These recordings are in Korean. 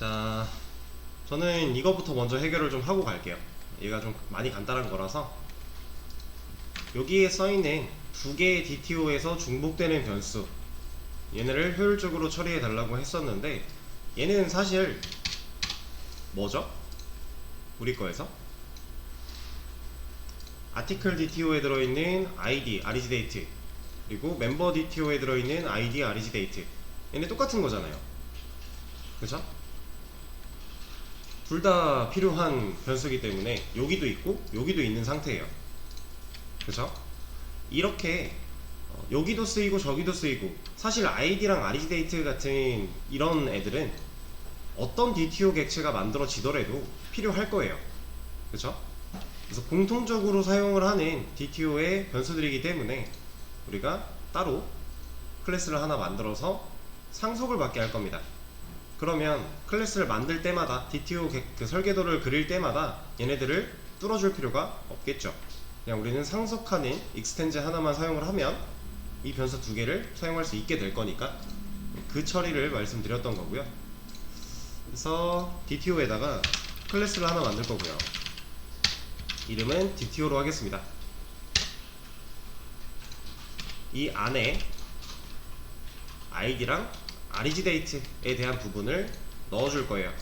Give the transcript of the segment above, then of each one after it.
자, 저는 이거부터 먼저 해결을 좀 하고 갈게요. 얘가 좀 많이 간단한 거라서. 여기에 써있는 두 개의 DTO에서 중복되는 변수, 얘네를 효율적으로 처리해 달라고 했었는데, 얘는 사실 뭐죠? 우리 거에서 아티클 DTO에 들어있는 ID, REGDate, 그리고 멤버 DTO에 들어있는 ID, REGDate, 얘네 똑같은 거잖아요. 그쵸? 둘 다 필요한 변수기 때문에 여기도 있고 여기도 있는 상태예요. 그쵸? 이렇게 여기도 쓰이고 저기도 쓰이고, 사실 ID랑 REGDate 같은 이런 애들은 어떤 DTO 객체가 만들어지더라도 필요할 거예요. 그쵸? 그래서 공통적으로 사용을 하는 DTO의 변수들이기 때문에 우리가 따로 클래스를 하나 만들어서 상속을 받게 할 겁니다. 그러면 클래스를 만들 때마다 DTO 그 설계도를 그릴 때마다 얘네들을 뚫어줄 필요가 없겠죠. 그냥 우리는 상속하는 익스텐즈 하나만 사용을 하면 이 변수 두 개를 사용할 수 있게 될 거니까 그 처리를 말씀드렸던 거고요. 그래서 DTO에다가 클래스를 하나 만들 거고요. 이름은 DTO로 하겠습니다. 이 안에 ID랑 REGDate에 대한 부분을 넣어줄 거예요.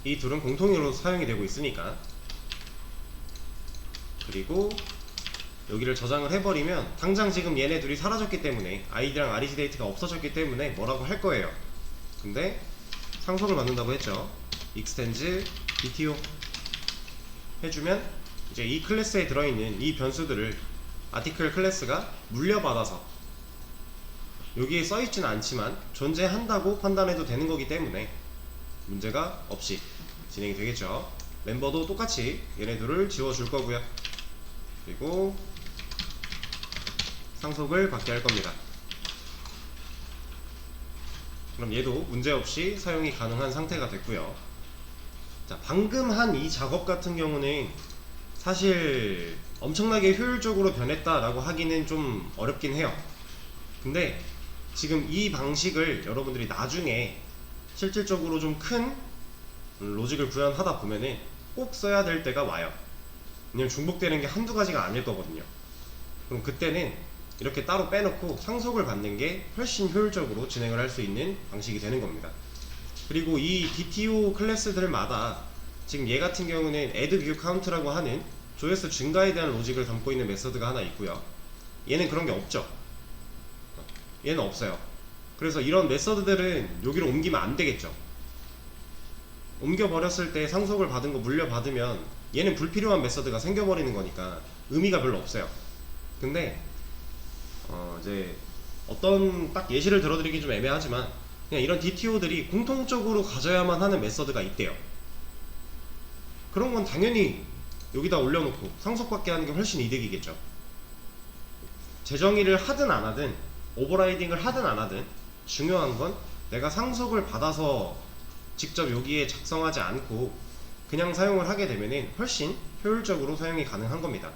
이 둘은 공통으로 사용이 되고 있으니까. 그리고 여기를 저장을 해버리면 당장 지금 얘네 둘이 사라졌기 때문에, ID랑 REGDate가 없어졌기 때문에 뭐라고 할 거예요. 근데 상속을 받는다고 했죠. extends DTO 해주면 이제 이 클래스에 들어있는 이 변수들을 아티클 클래스가 물려받아서, 여기에 써있지는 않지만 존재한다고 판단해도 되는 거기 때문에 문제가 없이 진행이 되겠죠. 멤버도 똑같이 얘네들을 지워줄 거고요. 그리고 상속을 받게 할 겁니다. 그럼 얘도 문제없이 사용이 가능한 상태가 됐고요. 자, 방금 한 이 작업 같은 경우는 사실 엄청나게 효율적으로 변했다라고 하기는 좀 어렵긴 해요. 근데 지금 이 방식을 여러분들이 나중에 실질적으로 좀 큰 로직을 구현하다 보면은 꼭 써야 될 때가 와요. 왜냐면 중복되는 게 한두 가지가 아닐 거거든요. 그럼 그때는 이렇게 따로 빼놓고 상속을 받는 게 훨씬 효율적으로 진행을 할 수 있는 방식이 되는 겁니다. 그리고 이 DTO 클래스들마다 지금 얘 같은 경우는 add view count라고 하는 조회수 증가에 대한 로직을 담고 있는 메서드가 하나 있고요. 얘는 그런 게 없죠. 얘는 없어요. 그래서 이런 메서드들은 여기로 옮기면 안 되겠죠. 옮겨버렸을 때 상속을 받은 거 물려받으면 얘는 불필요한 메서드가 생겨버리는 거니까 의미가 별로 없어요. 근데 이제 어떤 딱 예시를 들어드리기 좀 애매하지만, 그냥 이런 DTO들이 공통적으로 가져야만 하는 메서드가 있대요. 그런 건 당연히 여기다 올려놓고 상속받게 하는 게 훨씬 이득이겠죠. 재정의를 하든 안 하든, 오버라이딩을 하든 안 하든, 중요한 건 내가 상속을 받아서 직접 여기에 작성하지 않고 그냥 사용을 하게 되면은 훨씬 효율적으로 사용이 가능한 겁니다.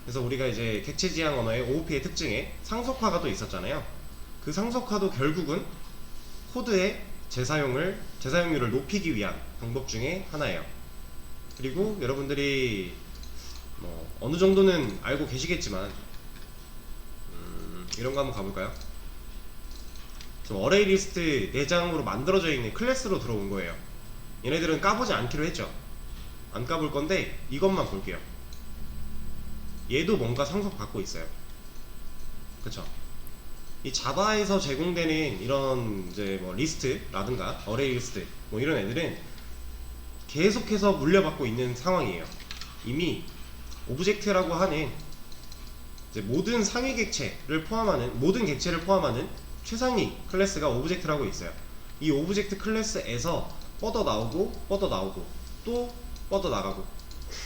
그래서 우리가 이제 객체 지향 언어의 OOP의 특징에 상속화가 또 있었잖아요. 그 상속화도 결국은 코드의 재사용률을 높이기 위한 방법 중에 하나예요. 그리고 여러분들이 어느 정도는 알고 계시겠지만, 이런 거 한번 가볼까요? 지금 어레이 리스트 내장으로 만들어져 있는 클래스로 들어온 거예요. 얘네들은 까보지 않기로 했죠. 안 까볼 건데 이것만 볼게요. 얘도 뭔가 상속받고 있어요. 그쵸? 이 자바에서 제공되는 이런 이제 뭐 리스트라든가 어레이 리스트 뭐 이런 애들은 계속해서 물려받고 있는 상황이에요. 이미 오브젝트라고 하는 이제 모든 상위 객체를 포함하는, 모든 객체를 포함하는 최상위 클래스가 오브젝트라고 있어요. 이 오브젝트 클래스에서 뻗어 나오고 또 뻗어 나가고,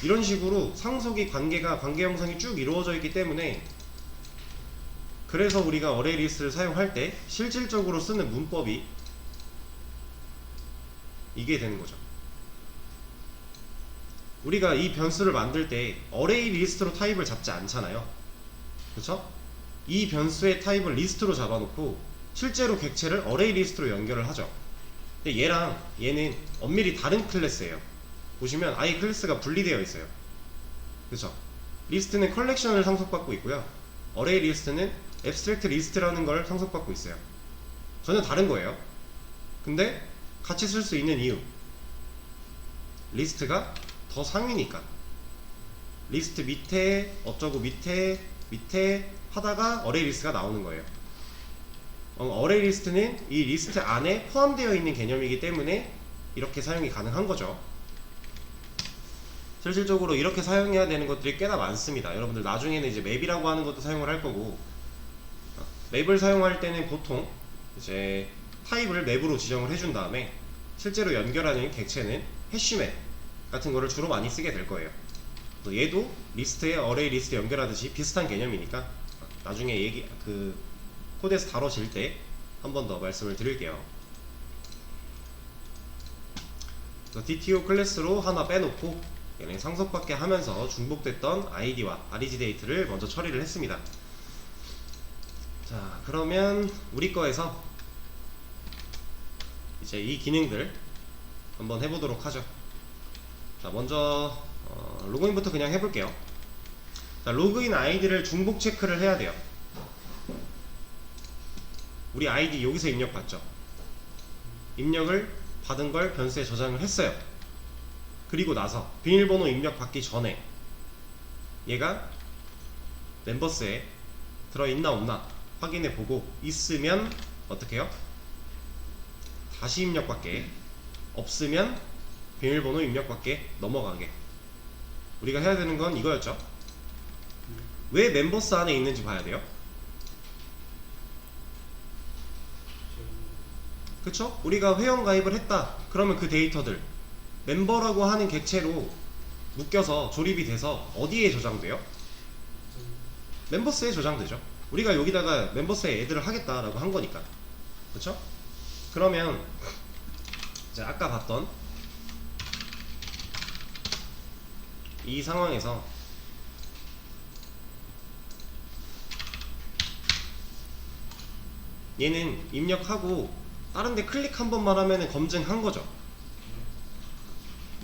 이런 식으로 상속이 관계 형성이 쭉 이루어져 있기 때문에, 그래서 우리가 어레이 리스트를 사용할 때 실질적으로 쓰는 문법이 이게 되는 거죠. 우리가 이 변수를 만들 때 어레이 리스트로 타입을 잡지 않잖아요. 그쵸? 이 변수의 타입을 리스트로 잡아놓고 실제로 객체를 어레이 리스트로 연결을 하죠. 근데 얘랑 얘는 엄밀히 다른 클래스예요. 보시면 아예 클래스가 분리되어 있어요. 그쵸? 리스트는 컬렉션을 상속받고 있고요. 어레이 리스트는 앱스트랙트 리스트라는 걸 상속받고 있어요. 전혀 다른 거예요. 근데 같이 쓸 수 있는 이유, 리스트가 더 상위니까. 리스트 밑에 어쩌고 밑에 하다가 어레이 리스트가 나오는 거예요. 어레이 리스트는 이 리스트 안에 포함되어 있는 개념이기 때문에 이렇게 사용이 가능한 거죠. 실질적으로 이렇게 사용해야 되는 것들이 꽤나 많습니다. 여러분들 나중에는 이제 맵이라고 하는 것도 사용을 할 거고, 맵을 사용할 때는 보통 이제 타입을 맵으로 지정을 해준 다음에 실제로 연결하는 객체는 해쉬맵 같은 거를 주로 많이 쓰게 될 거예요. 얘도 리스트에 어레이 리스트 연결하듯이 비슷한 개념이니까 나중에 코드에서 다뤄질 때 한 번 더 말씀을 드릴게요. DTO 클래스로 하나 빼놓고 얘는 상속받게 하면서 중복됐던 ID와 REG 데이트를 먼저 처리를 했습니다. 자, 그러면 우리 거에서 이제 이 기능들 한번 해보도록 하죠. 자, 먼저 로그인부터 그냥 해볼게요. 자, 로그인 아이디를 중복 체크를 해야 돼요. 우리 아이디 여기서 입력받죠. 입력을 받은 걸 변수에 저장을 했어요. 그리고 나서 비밀번호 입력받기 전에 얘가 멤버스에 들어있나 없나 확인해보고 있으면 어떻게 해요? 다시 입력받게, 없으면 비밀번호 입력받게 넘어가게. 우리가 해야 되는 건 이거였죠. 왜 멤버스 안에 있는지 봐야 돼요. 그쵸? 우리가 회원 가입을 했다 그러면 그 데이터들 멤버라고 하는 객체로 묶여서 조립이 돼서 어디에 저장돼요? 멤버스에 저장되죠. 우리가 여기다가 멤버스에 애드를 하겠다라고 한 거니까. 그쵸? 그러면 이제 아까 봤던 이 상황에서 얘는 입력하고 다른데 클릭 한 번만 하면 검증한 거죠.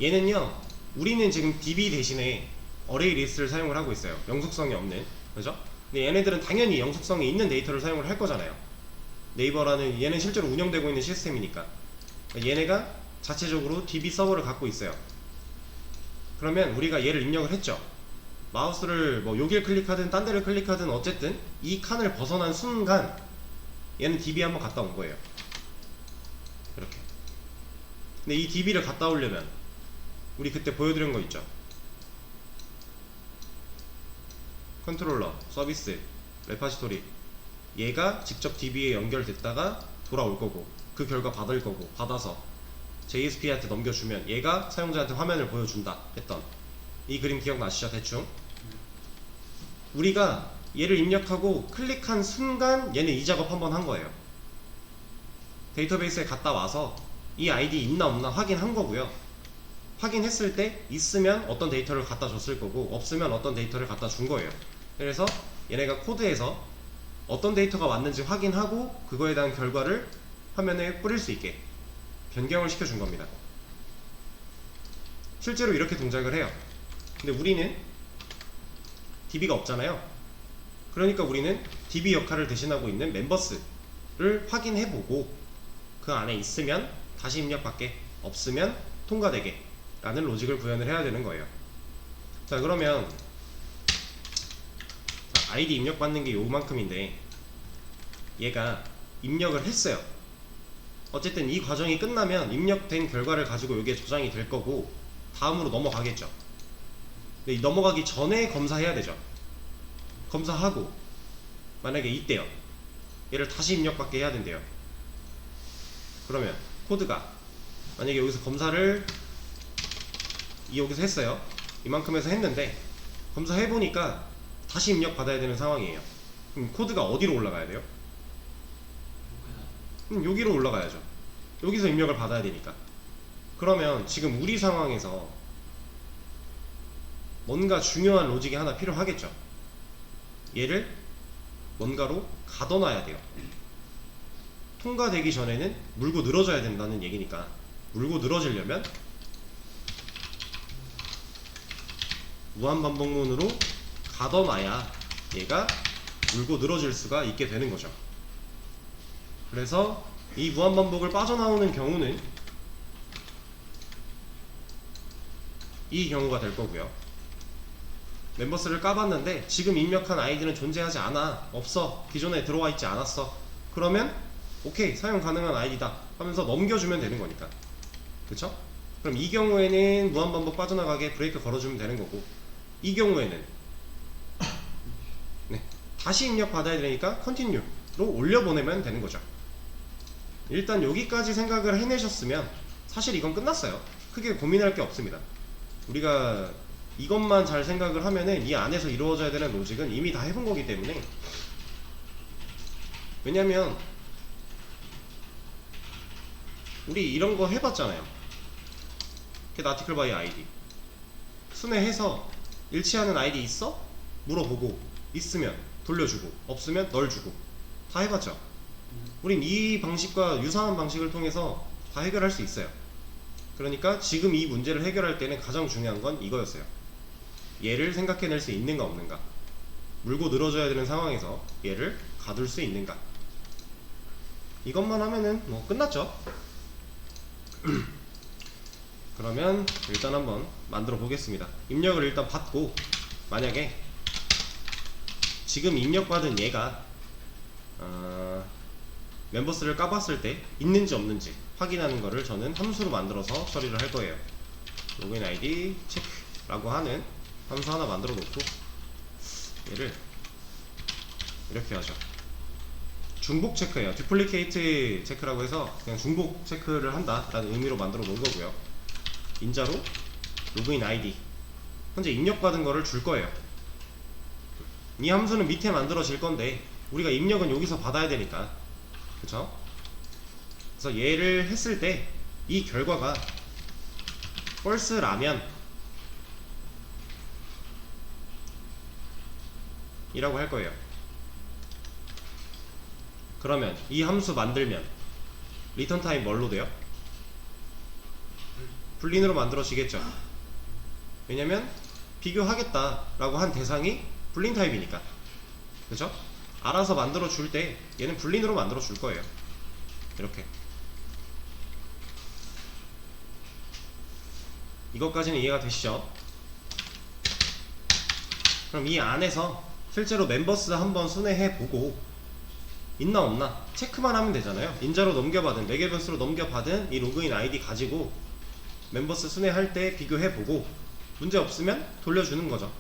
얘는요, 우리는 지금 DB 대신에 어레이 리스트를 사용을 하고 있어요. 영속성이 없는, 그죠? 근데 얘네들은 당연히 영속성이 있는 데이터를 사용을 할 거잖아요. 네이버라는 얘는 실제로 운영되고 있는 시스템이니까. 얘네가 자체적으로 DB 서버를 갖고 있어요. 그러면 우리가 얘를 입력을 했죠. 마우스를 뭐 여길 클릭하든 딴 데를 클릭하든 어쨌든 이 칸을 벗어난 순간 얘는 DB 한번 갔다 온 거예요. 이렇게. 근데 이 DB를 갔다 오려면 우리 그때 보여드린 거 있죠. 컨트롤러, 서비스, 레파지토리, 얘가 직접 DB에 연결됐다가 돌아올 거고 그 결과 받을 거고 받아서 JSP한테 넘겨주면 얘가 사용자한테 화면을 보여준다 했던 이 그림 기억나시죠? 대충. 우리가 얘를 입력하고 클릭한 순간 얘는 이 작업 한번 한 거예요. 데이터베이스에 갔다 와서 이 아이디 있나 없나 확인한 거고요. 확인했을 때 있으면 어떤 데이터를 갖다 줬을 거고 없으면 어떤 데이터를 갖다 준 거예요. 그래서 얘네가 코드에서 어떤 데이터가 왔는지 확인하고 그거에 대한 결과를 화면에 뿌릴 수 있게 변경을 시켜준 겁니다. 실제로 이렇게 동작을 해요. 근데 우리는 DB가 없잖아요. 그러니까 우리는 DB 역할을 대신하고 있는 멤버스를 확인해보고 그 안에 있으면 다시 입력받게, 없으면 통과되게 라는 로직을 구현을 해야 되는 거예요. 자, 그러면 아이디 입력받는 게 요만큼인데 얘가 입력을 했어요. 어쨌든 이 과정이 끝나면 입력된 결과를 가지고 여기에 저장이 될 거고 다음으로 넘어가겠죠. 근데 넘어가기 전에 검사해야 되죠. 검사하고 만약에 이때요, 얘를 다시 입력받게 해야 된대요. 그러면 코드가 만약에 여기서 검사를 여기서 했어요. 이만큼 해서 했는데 검사해보니까 다시 입력받아야 되는 상황이에요. 그럼 코드가 어디로 올라가야 돼요? 여기로 올라가야죠. 여기서 입력을 받아야 되니까. 그러면 지금 우리 상황에서 뭔가 중요한 로직이 하나 필요하겠죠. 얘를 뭔가로 가둬놔야 돼요. 통과되기 전에는 물고 늘어져야 된다는 얘기니까, 물고 늘어지려면 무한반복문으로 가둬놔야 얘가 물고 늘어질 수가 있게 되는 거죠. 그래서 이 무한반복을 빠져나오는 경우는 이 경우가 될 거고요. 멤버스를 까봤는데 지금 입력한 아이디는 존재하지 않아, 없어, 기존에 들어와 있지 않았어. 그러면 오케이, 사용 가능한 아이디다 하면서 넘겨주면 되는 거니까, 그쵸? 그럼 이 경우에는 무한반복 빠져나가게 브레이크 걸어주면 되는 거고, 이 경우에는 네, 다시 입력 받아야 되니까 컨티뉴로 올려보내면 되는 거죠. 일단 여기까지 생각을 해내셨으면 사실 이건 끝났어요. 크게 고민할 게 없습니다. 우리가 이것만 잘 생각을 하면은 이 안에서 이루어져야 되는 로직은 이미 다 해본 거기 때문에, 왜냐면 우리 이런 거 해봤잖아요. get article by id 순회해서 일치하는 아이디 있어? 물어보고, 있으면 돌려주고, 없으면 널 주고, 다 해봤죠. 우린 이 방식과 유사한 방식을 통해서 다 해결할 수 있어요. 그러니까 지금 이 문제를 해결할 때는 가장 중요한 건 이거였어요. 얘를 생각해낼 수 있는가 없는가, 물고 늘어져야 되는 상황에서 얘를 가둘 수 있는가. 이것만 하면은 뭐 끝났죠. 그러면 일단 한번 만들어 보겠습니다. 입력을 일단 받고, 만약에 지금 입력받은 얘가 멤버스를 까봤을 때 있는지 없는지 확인하는 거를 저는 함수로 만들어서 처리를 할 거예요. 로그인 아이디 체크라고 하는 함수 하나 만들어 놓고, 얘를 이렇게 하죠. 중복 체크예요. 듀플리케이트 체크라고 해서 그냥 중복 체크를 한다 라는 의미로 만들어 놓은 거고요. 인자로 로그인 아이디, 현재 입력받은 거를 줄 거예요. 이 함수는 밑에 만들어질 건데 우리가 입력은 여기서 받아야 되니까, 그쵸? 그래서 얘를 했을 때 이 결과가 false라면 이라고 할 거예요. 그러면 이 함수 만들면 리턴 타입 뭘로 돼요? 불린으로 만들어지겠죠. 왜냐면 비교하겠다 라고 한 대상이 불린 타입이니까, 그죠? 알아서 만들어 줄 때 얘는 불린으로 만들어 줄 거예요. 이렇게. 이것까지는 이해가 되시죠? 그럼 이 안에서 실제로 멤버스 한번 순회해 보고 있나 없나 체크만 하면 되잖아요. 인자로 넘겨받은, 매개변수로 넘겨받은 이 로그인 아이디 가지고 멤버스 순회할 때 비교해 보고 문제 없으면 돌려주는 거죠.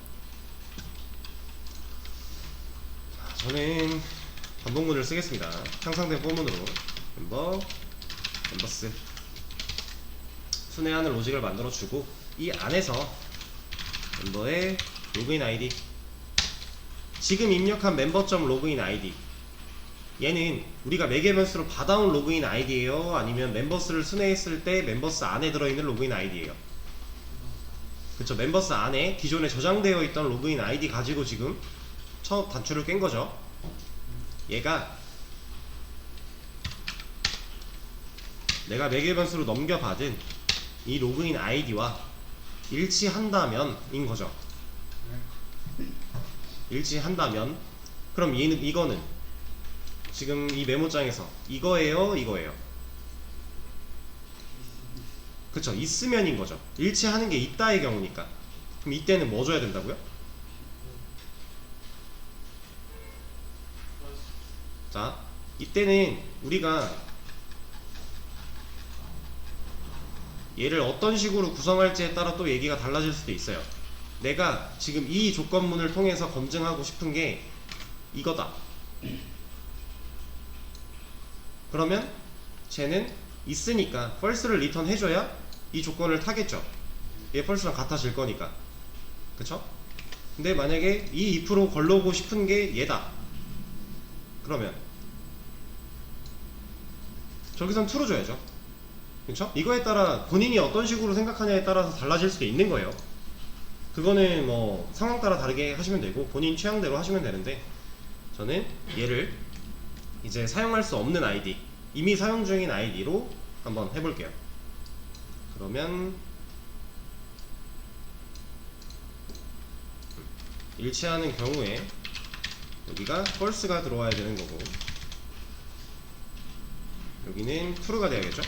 저는 반복문을 쓰겠습니다. 향상된 포문으로 멤버스 순회하는 로직을 만들어 주고, 이 안에서 멤버의 로그인 아이디, 지금 입력한 멤버.로그인 아이디, 얘는 우리가 매개변수로 받아온 로그인 아이디예요, 아니면 멤버스를 순회했을 때 멤버스 안에 들어있는 로그인 아이디예요? 그쵸, 멤버스 안에 기존에 저장되어 있던 로그인 아이디 가지고 지금 첫 단추를 깬 거죠. 얘가 내가 매개변수로 넘겨받은 이 로그인 아이디와 일치한다면 인 거죠. 일치한다면, 그럼 이거는 지금 이 메모장에서 이거예요, 이거예요? 그쵸, 있으면인 거죠. 일치하는 게 있다의 경우니까. 그럼 이때는 뭐 줘야 된다고요? 자, 이때는 우리가 얘를 어떤 식으로 구성할지에 따라 또 얘기가 달라질 수도 있어요. 내가 지금 이 조건문을 통해서 검증하고 싶은 게 이거다. 그러면 쟤는 있으니까 false를 리턴 해줘야 이 조건을 타겠죠. 얘 false랑 같아질 거니까, 그쵸? 근데 만약에 이 if로 걸러오고 싶은 게 얘다, 그러면 저기선 true 줘야죠. 그쵸? 이거에 따라 본인이 어떤 식으로 생각하냐에 따라서 달라질 수도 있는 거예요. 그거는 뭐 상황 따라 다르게 하시면 되고 본인 취향대로 하시면 되는데, 저는 얘를 이제 사용할 수 없는 아이디, 이미 사용 중인 아이디로 한번 해볼게요. 그러면 일치하는 경우에 여기가 false가 들어와야 되는 거고, 여기는 true가 돼야겠죠?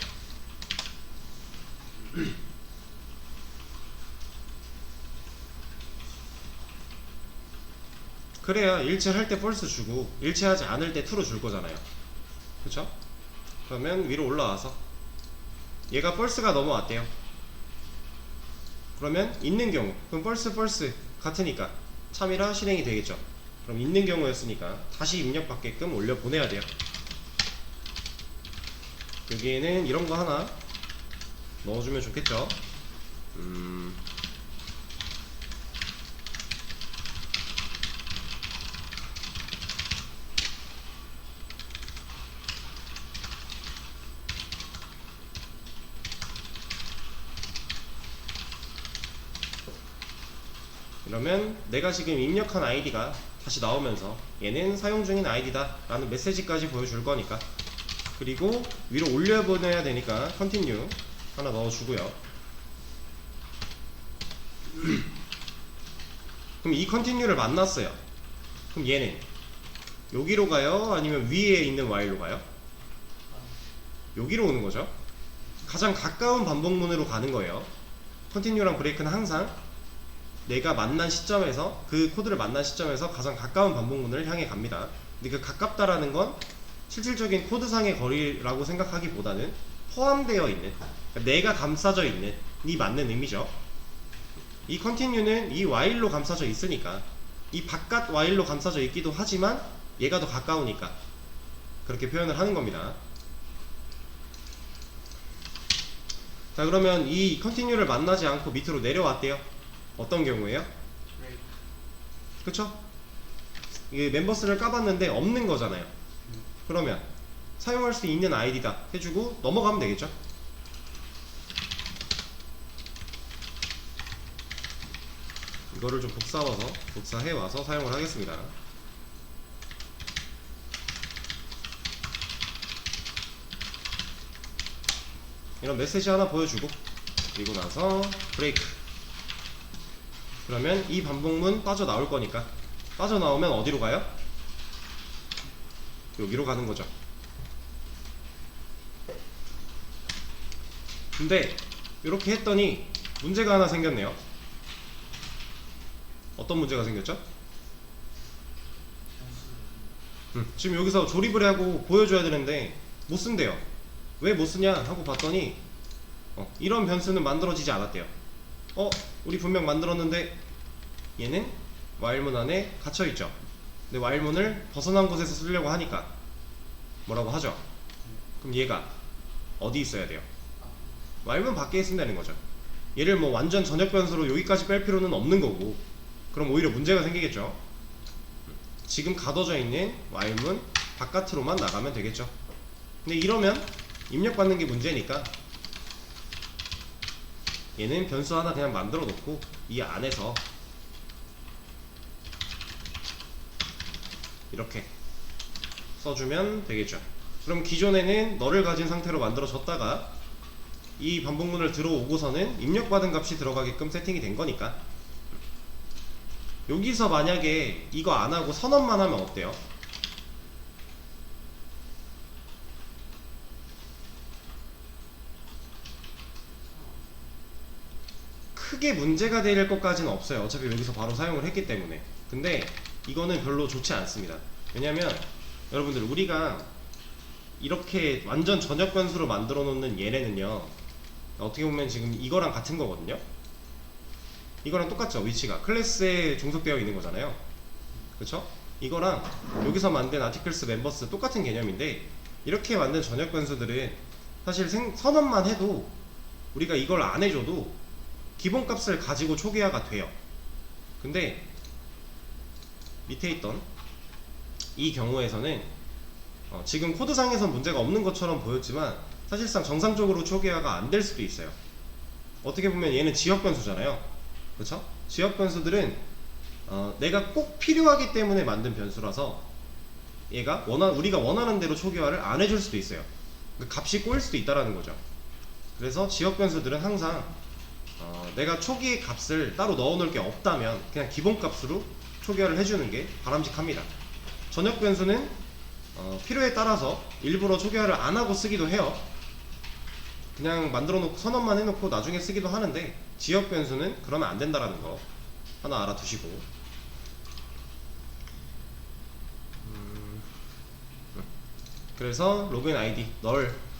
그래야 일치할 때 false 주고 일치하지 않을 때 true 줄 거잖아요. 그쵸? 그러면 위로 올라와서 얘가 false가 넘어왔대요. 그러면 있는 경우, 그럼 false 같으니까 참이라 실행이 되겠죠. 그럼 있는 경우였으니까 다시 입력받게끔 올려 보내야 돼요. 여기에는 이런 거 하나 넣어주면 좋겠죠. 그러면 내가 지금 입력한 아이디가 다시 나오면서 얘는 사용 중인 아이디다 라는 메시지까지 보여줄 거니까, 그리고 위로 올려보내야 되니까 continue 하나 넣어주고요. 그럼 이 continue를 만났어요. 그럼 얘는 여기로 가요? 아니면 위에 있는 while로 가요? 여기로 오는 거죠. 가장 가까운 반복문으로 가는 거예요. continue랑 break는 항상 내가 만난 시점에서, 그 코드를 만난 시점에서 가장 가까운 반복문을 향해 갑니다. 근데 그 가깝다라는 건 실질적인 코드상의 거리라고 생각하기보다는 포함되어 있는, 그러니까 내가 감싸져 있는 이 맞는 의미죠. 이 continue는 이 while로 감싸져 있으니까, 이 바깥 while로 감싸져 있기도 하지만 얘가 더 가까우니까 그렇게 표현을 하는 겁니다. 자, 그러면 이 continue를 만나지 않고 밑으로 내려왔대요. 어떤 경우에요? 그쵸? 이게 멤버스를 까봤는데 없는 거잖아요. 그러면 사용할 수 있는 아이디다 해주고 넘어가면 되겠죠? 이거를 좀 복사해와서 사용을 하겠습니다. 이런 메시지 하나 보여주고, 그리고 나서 브레이크. 그러면 이 반복문 빠져나올 거니까, 빠져나오면 어디로 가요? 여기로 가는 거죠. 근데 이렇게 했더니 문제가 하나 생겼네요. 어떤 문제가 생겼죠? 지금 여기서 조립을 하고 보여줘야 되는데 못 쓴대요. 왜 못 쓰냐 하고 봤더니 이런 변수는 만들어지지 않았대요. 우리 분명 만들었는데 얘는 while문 안에 갇혀있죠. 근데 while문을 벗어난 곳에서 쓰려고 하니까 뭐라고 하죠? 그럼 얘가 어디 있어야 돼요? while문 밖에 있으면 되는 거죠. 얘를 뭐 완전 전역 변수로 여기까지 뺄 필요는 없는 거고, 그럼 오히려 문제가 생기겠죠. 지금 가둬져 있는 while문 바깥으로만 나가면 되겠죠. 근데 이러면 입력받는 게 문제니까 얘는 변수 하나 그냥 만들어 놓고 이 안에서 이렇게 써주면 되겠죠. 그럼 기존에는 너를 가진 상태로 만들어졌다가 이 반복문을 들어오고서는 입력받은 값이 들어가게끔 세팅이 된 거니까, 여기서 만약에 이거 안하고 선언만 하면 어때요? 크게 문제가 될 것까지는 없어요. 어차피 여기서 바로 사용을 했기 때문에. 근데 이거는 별로 좋지 않습니다. 왜냐면 여러분들, 우리가 이렇게 완전 전역 변수로 만들어 놓는 얘네는요, 어떻게 보면 지금 이거랑 같은 거거든요. 이거랑 똑같죠. 위치가 클래스에 종속되어 있는 거잖아요. 그쵸? 이거랑 여기서 만든 articles members 똑같은 개념인데, 이렇게 만든 전역 변수들은 사실 선언만 해도 우리가 이걸 안 해줘도 기본값을 가지고 초기화가 돼요. 근데 밑에 있던 이 경우에서는 지금 코드상에선 문제가 없는 것처럼 보였지만 사실상 정상적으로 초기화가 안 될 수도 있어요. 어떻게 보면 얘는 지역 변수잖아요. 그쵸? 지역 변수들은 내가 꼭 필요하기 때문에 만든 변수라서 얘가 우리가 원하는 대로 초기화를 안 해줄 수도 있어요. 그 값이 꼬일 수도 있다라는 거죠. 그래서 지역 변수들은 항상 내가 초기 값을 따로 넣어 놓을 게 없다면 그냥 기본 값으로 초기화를 해주는 게 바람직합니다. 전역 변수는 필요에 따라서 일부러 초기화를 안 하고 쓰기도 해요. 그냥 만들어 놓고 선언만 해놓고 나중에 쓰기도 하는데, 지역 변수는 그러면 안 된다라는 거 하나 알아두시고, 그래서 로그인 아이디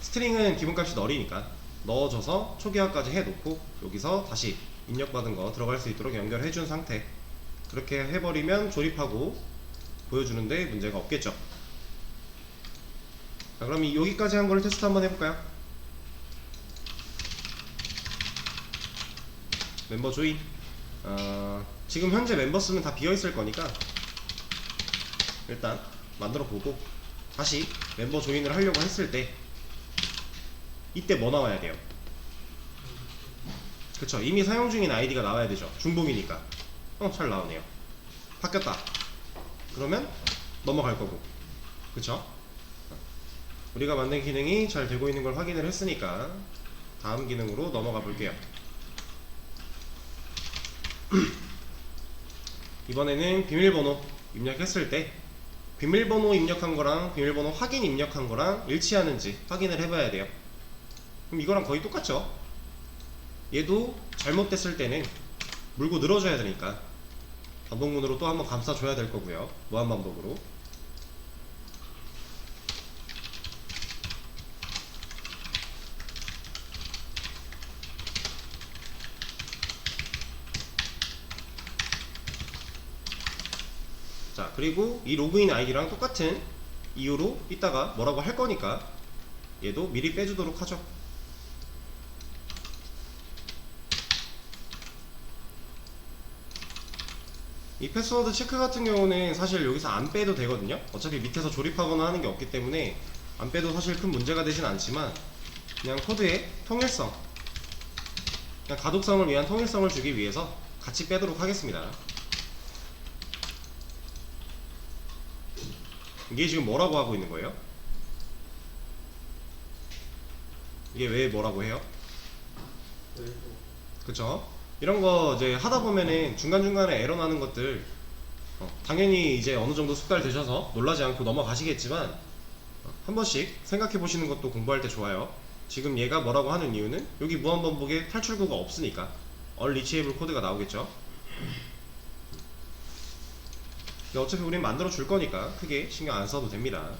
스트링은 기본값이 널이니까 넣어줘서 초기화까지 해놓고 여기서 다시 입력받은 거 들어갈 수 있도록 연결해준 상태. 그렇게 해버리면 조립하고 보여주는데 문제가 없겠죠. 자, 그럼 여기까지 한 거를 테스트 한번 해볼까요? 멤버 조인. 지금 현재 멤버 수는 다 비어있을 거니까 일단 만들어 보고 다시 멤버 조인을 하려고 했을 때 이때 뭐 나와야 돼요? 그쵸, 이미 사용 중인 아이디가 나와야 되죠. 중복이니까. 잘 나오네요. 바뀌었다. 그러면 넘어갈 거고. 그쵸? 우리가 만든 기능이 잘 되고 있는 걸 확인을 했으니까 다음 기능으로 넘어가 볼게요. 이번에는 비밀번호 입력했을 때 비밀번호 입력한 거랑 비밀번호 확인 입력한 거랑 일치하는지 확인을 해봐야 돼요. 그럼 이거랑 거의 똑같죠? 얘도 잘못됐을 때는 물고 늘어줘야 되니까 반복문으로 또 한번 감싸줘야 될 거고요. 무한반복으로. 자, 그리고 이 로그인 아이디랑 똑같은 이유로 이따가 뭐라고 할 거니까 얘도 미리 빼주도록 하죠. 이 패스워드 체크 같은 경우는 사실 여기서 안 빼도 되거든요. 어차피 밑에서 조립하거나 하는 게 없기 때문에 안 빼도 사실 큰 문제가 되진 않지만, 그냥 코드의 통일성, 그냥 가독성을 위한 통일성을 주기 위해서 같이 빼도록 하겠습니다. 이게 지금 뭐라고 하고 있는 거예요? 이게 왜 뭐라고 해요? 그쵸? 이런 거 이제 하다 보면은 중간중간에 에러 나는 것들 당연히 이제 어느 정도 숙달 되셔서 놀라지 않고 넘어가시겠지만 한 번씩 생각해 보시는 것도 공부할 때 좋아요. 지금 얘가 뭐라고 하는 이유는 여기 무한반복에 탈출구가 없으니까 unreachable 코드가 나오겠죠. 어차피 우린 만들어 줄 거니까 크게 신경 안 써도 됩니다.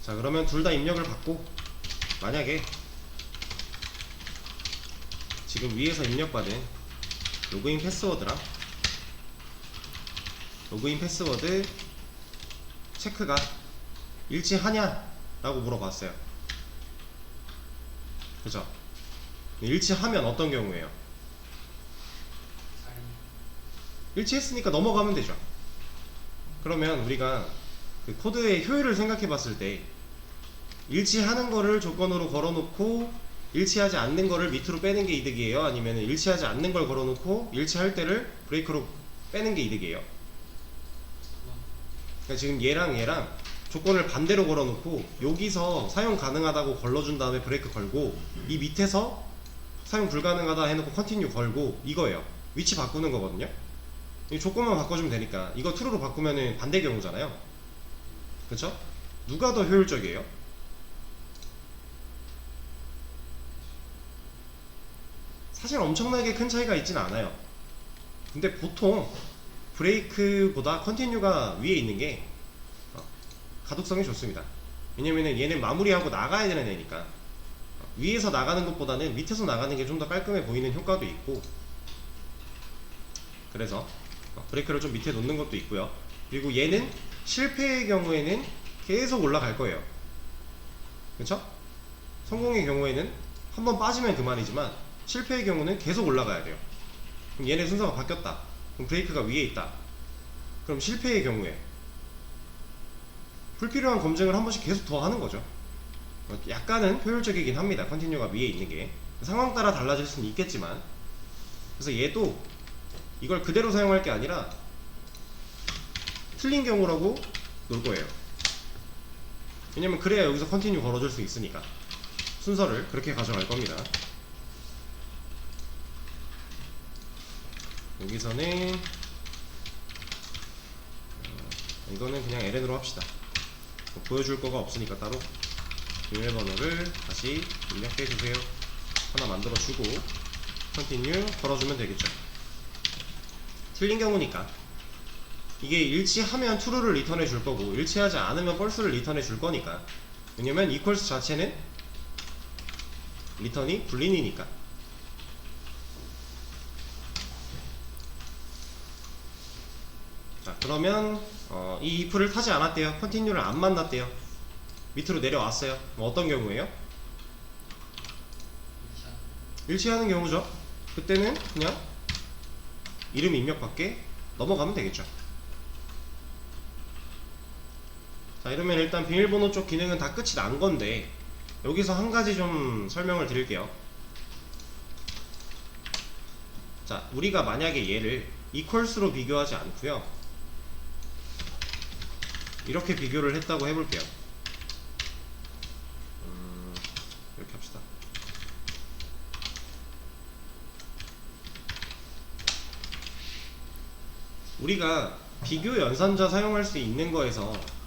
자, 그러면 둘 다 입력을 받고 만약에 지금 위에서 입력받은 로그인 패스워드랑 로그인 패스워드 체크가 일치하냐? 라고 물어봤어요. 그죠? 일치하면 어떤 경우에요? 일치했으니까 넘어가면 되죠. 그러면 우리가 그 코드의 효율을 생각해 봤을 때 일치하는 거를 조건으로 걸어놓고 일치하지 않는 거를 밑으로 빼는 게 이득이에요? 아니면 일치하지 않는 걸 걸어놓고 일치할 때를 브레이크로 빼는 게 이득이에요? 그러니까 지금 얘랑 조건을 반대로 걸어놓고 여기서 사용 가능하다고 걸러준 다음에 브레이크 걸고, 이 밑에서 사용 불가능하다 해놓고 컨티뉴 걸고, 이거예요. 위치 바꾸는 거거든요. 이 조건만 바꿔주면 되니까. 이거 true로 바꾸면은 반대 경우잖아요. 그쵸? 누가 더 효율적이에요? 사실 엄청나게 큰 차이가 있진 않아요. 근데 보통 브레이크보다 컨티뉴가 위에 있는 게 가독성이 좋습니다. 왜냐면은 얘는 마무리하고 나가야 되는 애니까. 위에서 나가는 것보다는 밑에서 나가는 게 좀 더 깔끔해 보이는 효과도 있고, 그래서 브레이크를 좀 밑에 놓는 것도 있고요. 그리고 얘는 실패의 경우에는 계속 올라갈 거예요. 그쵸? 성공의 경우에는 한번 빠지면 그만이지만 실패의 경우는 계속 올라가야 돼요. 그럼 얘네 순서가 바뀌었다. 그럼 브레이크가 위에 있다. 그럼 실패의 경우에 불필요한 검증을 한 번씩 계속 더 하는 거죠. 약간은 효율적이긴 합니다. 컨티뉴가 위에 있는 게. 상황 따라 달라질 수는 있겠지만. 그래서 얘도 이걸 그대로 사용할 게 아니라 틀린 경우라고 놓을 거예요. 왜냐면 그래야 여기서 컨티뉴 걸어줄 수 있으니까. 순서를 그렇게 가져갈 겁니다. 여기서는 이거는 그냥 ln으로 합시다. 뭐 보여줄 거가 없으니까 따로. 비밀번호를 다시 입력해 주세요. 하나 만들어 주고 컨티뉴 걸어주면 되겠죠. 틀린 경우니까 이게 일치하면 true를 리턴해 줄 거고 일치하지 않으면 false를 리턴해 줄 거니까. 왜냐면 equals 자체는 리턴이 불린이니까. 자, 그러면 이 if를 타지 않았대요. 컨티뉴를 안 만났대요. 밑으로 내려왔어요. 뭐 어떤 경우예요? 일치하는 경우죠. 그때는 그냥 이름 입력밖에 넘어가면 되겠죠. 자, 이러면 일단 비밀번호 쪽 기능은 다 끝이 난 건데 여기서 한 가지 좀 설명을 드릴게요. 자, 우리가 만약에 얘를 equals로 비교하지 않고요 이렇게 비교를 했다고 해볼게요. 이렇게 합시다. 우리가 비교 연산자 사용할 수 있는 거에서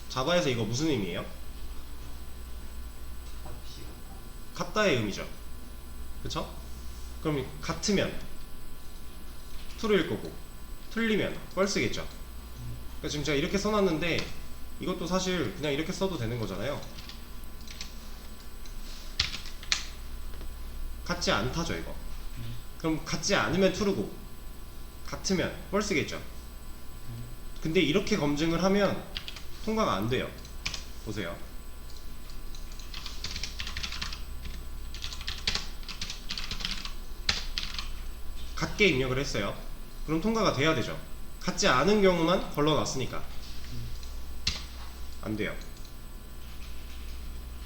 자바에서 이거 무슨 의미예요? 같다의 의미죠. 그쵸? 그럼 같으면 true일 거고 틀리면 false겠죠. 그러니까 지금 제가 이렇게 써놨는데 이것도 사실 그냥 이렇게 써도 되는 거잖아요. 같지 않다죠 이거. 그럼 같지 않으면 true고 같으면 false겠죠. 근데 이렇게 검증을 하면 통과가 안 돼요. 보세요. 같게 입력을 했어요. 그럼 통과가 돼야 되죠. 같지 않은 경우만 걸러놨으니까 안 돼요.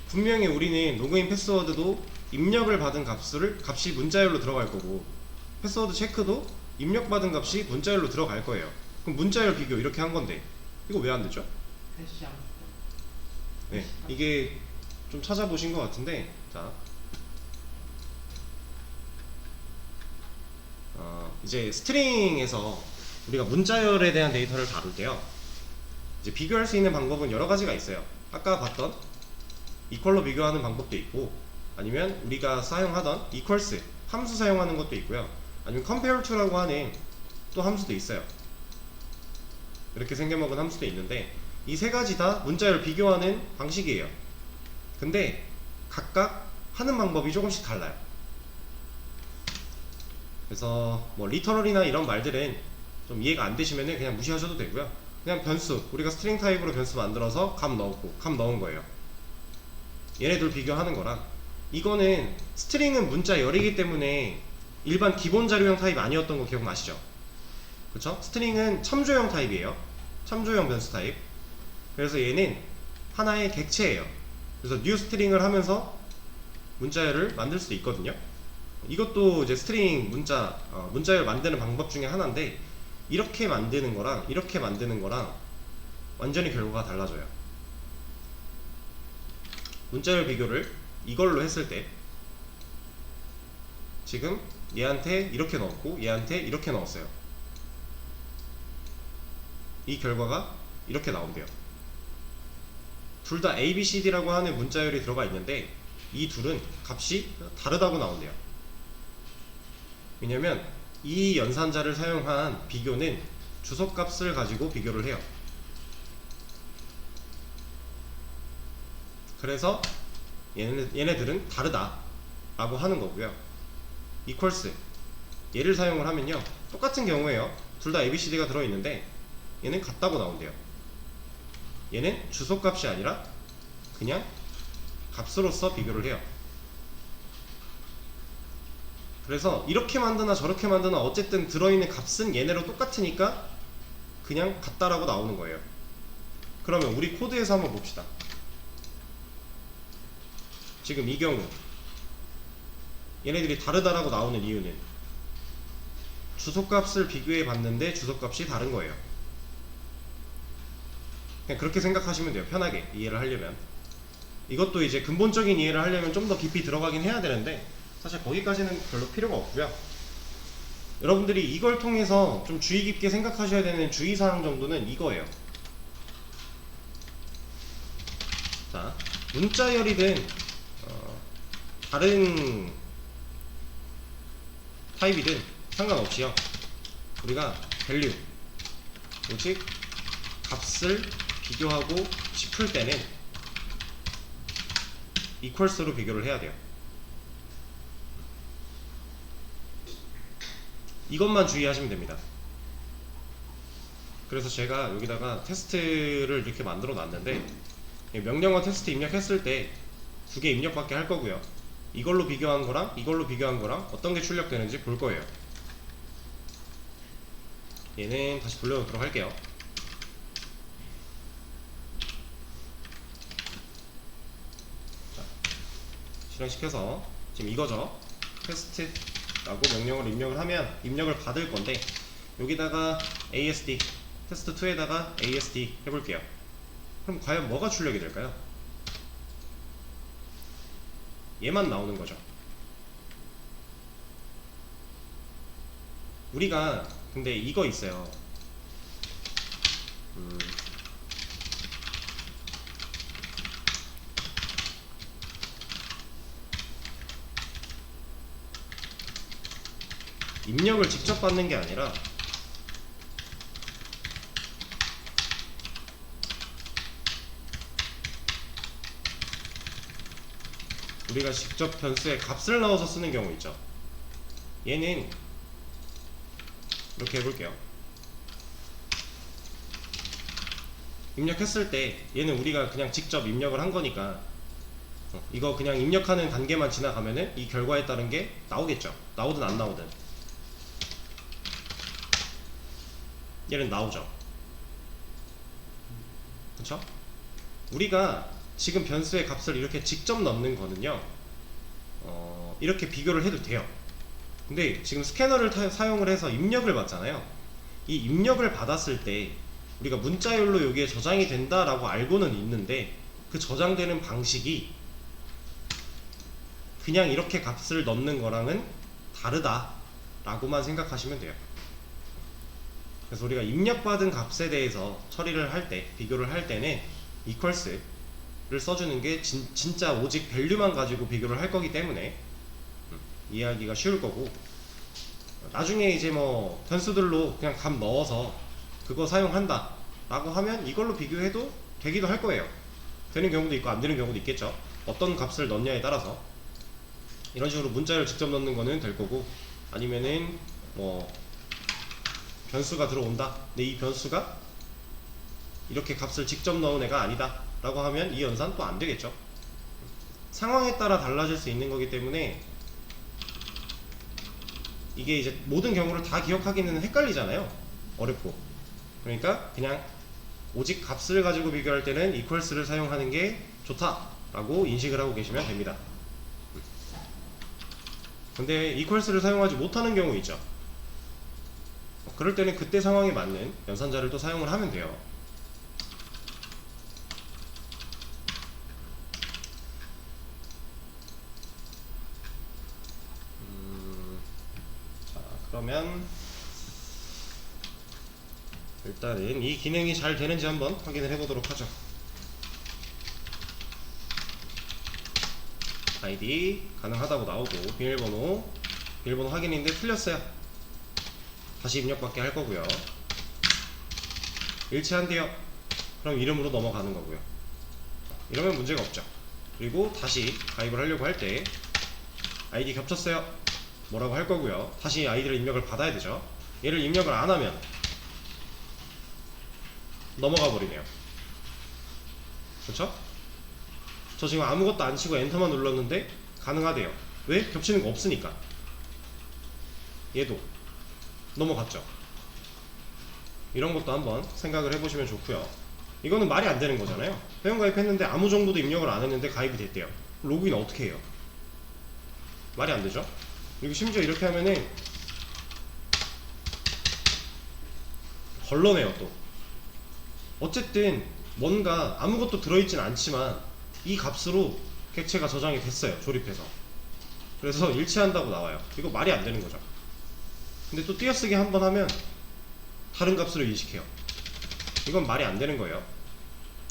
분명히 우리는 로그인 패스워드도 입력을 받은 값이 문자열로 들어갈 거고 패스워드 체크도 입력받은 값이 문자열로 들어갈 거예요. 그럼 문자열 비교 이렇게 한 건데 이거 왜 안 되죠? 네, 이게 좀 찾아보신 것 같은데, 자, 이제 스트링에서 우리가 문자열에 대한 데이터를 다룰 때요, 이제 비교할 수 있는 방법은 여러 가지가 있어요. 아까 봤던 equal로 비교하는 방법도 있고, 아니면 우리가 사용하던 equals 함수 사용하는 것도 있고요, 아니면 compare to라고 하는 또 함수도 있어요. 이렇게 생겨먹은 함수도 있는데 이 세 가지 다 문자열 비교하는 방식이에요. 근데 각각 하는 방법이 조금씩 달라요. 그래서 뭐 리터럴이나 이런 말들은 좀 이해가 안 되시면 그냥 무시하셔도 되고요. 그냥 변수, 우리가 스트링 타입으로 변수 만들어서 값 넣었고 값 넣은 거예요. 얘네들 비교하는 거랑, 이거는 스트링은 문자열이기 때문에 일반 기본 자료형 타입 아니었던 거 기억나시죠? 그쵸? 스트링은 참조형 타입이에요. 참조형 변수 타입. 그래서 얘는 하나의 객체예요. 그래서 new 스트링을 하면서 문자열을 만들 수도 있거든요. 이것도 이제 스트링 문자열 만드는 방법 중에 하나인데, 이렇게 만드는 거랑 이렇게 만드는 거랑 완전히 결과가 달라져요. 문자열 비교를 이걸로 했을 때 지금 얘한테 이렇게 넣었고 얘한테 이렇게 넣었어요. 이 결과가 이렇게 나온대요. 둘 다 A, B, C, D라고 하는 문자열이 들어가 있는데 이 둘은 값이 다르다고 나온대요. 왜냐면 이 연산자를 사용한 비교는 주소값을 가지고 비교를 해요. 그래서 얘네들은 다르다 라고 하는 거고요. equals 얘를 사용을 하면요, 똑같은 경우에요, 둘 다 ABCD가 들어있는데 얘는 같다고 나온대요. 얘는 주소값이 아니라 그냥 값으로서 비교를 해요. 그래서 이렇게 만드나 저렇게 만드나 어쨌든 들어있는 값은 얘네로 똑같으니까 그냥 같다라고 나오는 거예요. 그러면 우리 코드에서 한번 봅시다. 지금 이 경우 얘네들이 다르다라고 나오는 이유는 주소값을 비교해 봤는데 주소값이 다른 거예요. 그냥 그렇게 생각하시면 돼요. 편하게 이해를 하려면. 이것도 이제 근본적인 이해를 하려면 좀 더 깊이 들어가긴 해야 되는데 사실 거기까지는 별로 필요가 없고요. 여러분들이 이걸 통해서 좀 주의 깊게 생각하셔야 되는 주의사항 정도는 이거예요. 자, 문자열이든 다른 타입이든 상관없이요, 우리가 밸류, 오직 값을 비교하고 싶을 때는 equals로 비교를 해야 돼요. 이것만 주의하시면 됩니다. 그래서 제가 여기다가 테스트를 이렇게 만들어 놨는데 명령어 테스트 입력했을 때 두 개 입력밖에 할 거고요. 이걸로 비교한 거랑 이걸로 비교한 거랑 어떤 게 출력되는지 볼 거예요. 얘는 다시 돌려놓도록 할게요. 자, 실행시켜서 지금 이거죠. 테스트라고 명령을 입력을 하면 입력을 받을 건데 여기다가 ASD 테스트2에다가 ASD 해볼게요. 그럼 과연 뭐가 출력이 될까요? 얘만 나오는 거죠. 우리가 근데 이거 있어요. 입력을 직접 받는 게 아니라 우리가 직접 변수에 값을 넣어서 쓰는 경우 있죠. 얘는 이렇게 해볼게요. 입력했을 때 얘는 우리가 그냥 직접 입력을 한 거니까 이거 그냥 입력하는 단계만 지나가면은 이 결과에 따른 게 나오겠죠. 나오든 안 나오든 얘는 나오죠. 그쵸? 우리가 지금 변수의 값을 이렇게 직접 넣는 거는요, 이렇게 비교를 해도 돼요. 근데 지금 스캐너를 사용을 해서 입력을 받잖아요. 이 입력을 받았을 때 우리가 문자열로 여기에 저장이 된다라고 알고는 있는데 그 저장되는 방식이 그냥 이렇게 값을 넣는 거랑은 다르다 라고만 생각하시면 돼요. 그래서 우리가 입력받은 값에 대해서 처리를 할 때, 비교를 할 때는 equals를 써주는 게 진짜 오직 밸류만 가지고 비교를 할 거기 때문에 이해하기가 쉬울 거고, 나중에 이제 뭐 변수들로 그냥 값 넣어서 그거 사용한다 라고 하면 이걸로 비교해도 되기도 할 거예요. 되는 경우도 있고 안 되는 경우도 있겠죠. 어떤 값을 넣냐에 따라서. 이런 식으로 문자를 직접 넣는 거는 될 거고, 아니면은 뭐 변수가 들어온다, 근데 이 변수가 이렇게 값을 직접 넣은 애가 아니다 라고 하면 이 연산 또 안 되겠죠. 상황에 따라 달라질 수 있는 거기 때문에 이게 이제 모든 경우를 다 기억하기는 헷갈리잖아요. 어렵고. 그러니까 그냥 오직 값을 가지고 비교할 때는 equals를 사용하는 게 좋다 라고 인식을 하고 계시면 됩니다. 근데 equals를 사용하지 못하는 경우 있죠. 그럴 때는 그때 상황에 맞는 연산자를 또 사용을 하면 돼요. 자, 그러면 일단은 이 기능이 잘 되는지 한번 확인을 해보도록 하죠. 아이디 가능하다고 나오고 비밀번호 확인인데 틀렸어요. 다시 입력받게 할 거고요. 일치한대요. 그럼 이름으로 넘어가는 거고요. 이러면 문제가 없죠. 그리고 다시 가입을 하려고 할 때 아이디 겹쳤어요 뭐라고 할 거고요. 다시 아이디를 입력을 받아야 되죠. 얘를 입력을 안 하면 넘어가 버리네요. 그렇죠? 저 지금 아무것도 안 치고 엔터만 눌렀는데 가능하대요. 왜? 겹치는 거 없으니까. 얘도 넘어갔죠. 이런 것도 한번 생각을 해보시면 좋고요. 이거는 말이 안 되는 거잖아요. 회원가입했는데 아무 정도도 입력을 안 했는데 가입이 됐대요. 로그인 어떻게 해요? 말이 안 되죠. 그리고 심지어 이렇게 하면은 걸러내요. 또 어쨌든 뭔가 아무것도 들어있진 않지만 이 값으로 객체가 저장이 됐어요, 조립해서. 그래서 일치한다고 나와요. 이거 말이 안 되는 거죠. 근데 또 띄어쓰기 한번 하면 다른 값으로 인식해요. 이건 말이 안 되는 거예요.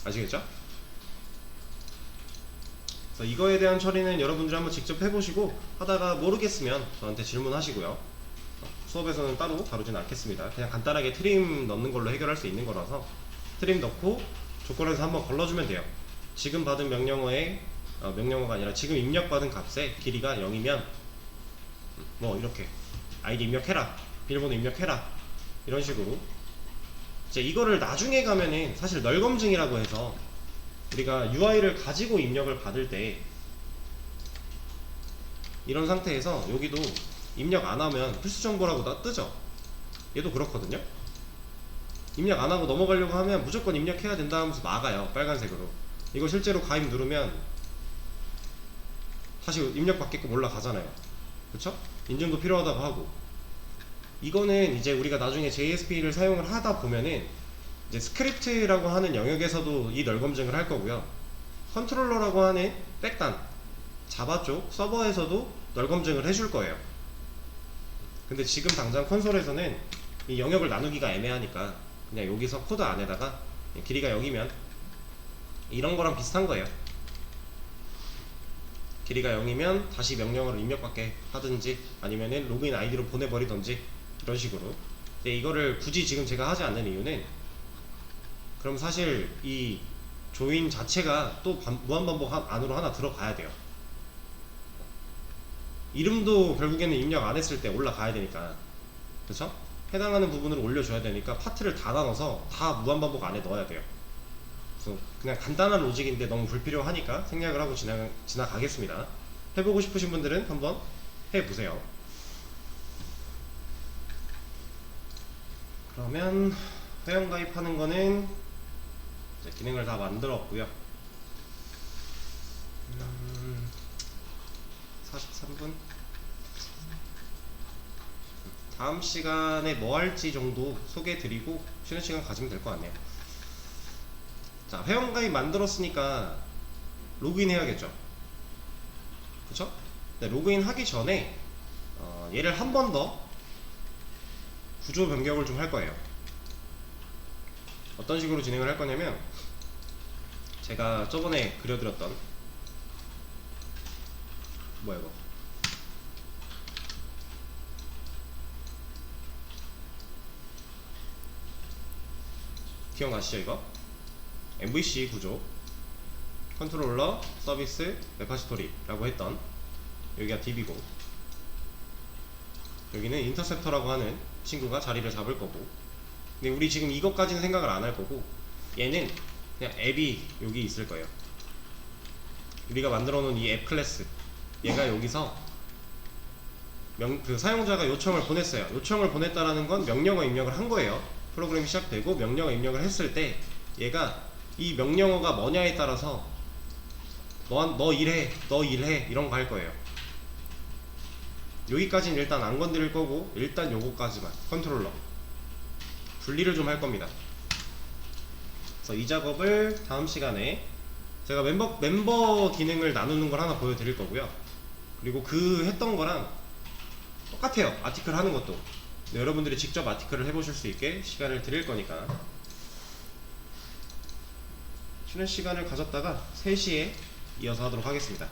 아시겠죠? 그래서 이거에 대한 처리는 여러분들이 한번 직접 해보시고, 하다가 모르겠으면 저한테 질문하시고요. 수업에서는 따로 다루진 않겠습니다. 그냥 간단하게 트림 넣는 걸로 해결할 수 있는 거라서 트림 넣고 조건에서 한번 걸러주면 돼요. 지금 받은 명령어의 명령어가 아니라 지금 입력받은 값의 길이가 0이면 뭐 이렇게 아이디 입력해라, 비밀번호 입력해라, 이런 식으로. 이제 이거를 나중에 가면은 사실 널 검증이라고 해서 우리가 UI를 가지고 입력을 받을 때 이런 상태에서 여기도 입력 안 하면 필수 정보라고 다 뜨죠. 얘도 그렇거든요. 입력 안 하고 넘어가려고 하면 무조건 입력해야 된다 하면서 막아요, 빨간색으로. 이거 실제로 가입 누르면 다시 입력 받게끔 올라가잖아요. 그쵸? 인증도 필요하다고 하고. 이거는 이제 우리가 나중에 JSP를 사용을 하다 보면은 이제 스크립트라고 하는 영역에서도 이 널 검증을 할 거고요. 컨트롤러라고 하는 백단 자바 쪽 서버에서도 널 검증을 해줄 거예요. 근데 지금 당장 콘솔에서는 이 영역을 나누기가 애매하니까 그냥 여기서 코드 안에다가 길이가 0이면 이런 거랑 비슷한 거예요. 길이가 0이면 다시 명령어를 입력받게 하든지 아니면은 로그인 아이디로 보내버리든지 이런 식으로. 근데 이거를 굳이 지금 제가 하지 않는 이유는, 그럼 사실 이 조인 자체가 또 무한반복 안으로 하나 들어가야 돼요. 이름도 결국에는 입력 안 했을 때 올라가야 되니까, 그쵸? 해당하는 부분으로 올려줘야 되니까 파트를 다 나눠서 다 무한반복 안에 넣어야 돼요. 그래서 그냥 간단한 로직인데 너무 불필요하니까 생략을 하고 지나가겠습니다. 해보고 싶으신 분들은 한번 해보세요. 그러면 회원가입하는 거는 이제 기능을 다 만들었고요. 43분? 다음 시간에 뭐 할지 정도 소개해 드리고 쉬는 시간 가지면 될 것 같네요. 자, 회원가입 만들었으니까 로그인 해야겠죠. 그쵸? 네, 로그인 하기 전에 얘를 한 번 더 구조 변경을 좀 할 거예요. 어떤 식으로 진행을 할 거냐면, 제가 저번에 그려드렸던 뭐야 이거, 기억나시죠? 이거 MVC 구조, 컨트롤러, 서비스, 레파지토리라고 했던, 여기가 DB고 여기는 인터셉터라고 하는 친구가 자리를 잡을 거고, 근데 우리 지금 이것까지는 생각을 안 할 거고, 얘는 그냥 앱이 여기 있을 거예요. 우리가 만들어 놓은 이 앱 클래스, 얘가 여기서 그 사용자가 요청을 보냈어요. 요청을 보냈다라는 건 명령어 입력을 한 거예요. 프로그램이 시작되고 명령어 입력을 했을 때 얘가 이 명령어가 뭐냐에 따라서 너 일해, 너 일해, 이런 거 할 거예요. 여기까지는 일단 안 건드릴 거고, 일단 요거까지만 컨트롤러 분리를 좀 할 겁니다. 그래서 이 작업을 다음 시간에 제가 멤버 기능을 나누는 걸 하나 보여드릴 거고요. 그리고 그 했던 거랑 똑같아요, 아티클 하는 것도. 네, 여러분들이 직접 아티클을 해보실 수 있게 시간을 드릴 거니까 쉬는 시간을 가졌다가 3시에 이어서 하도록 하겠습니다.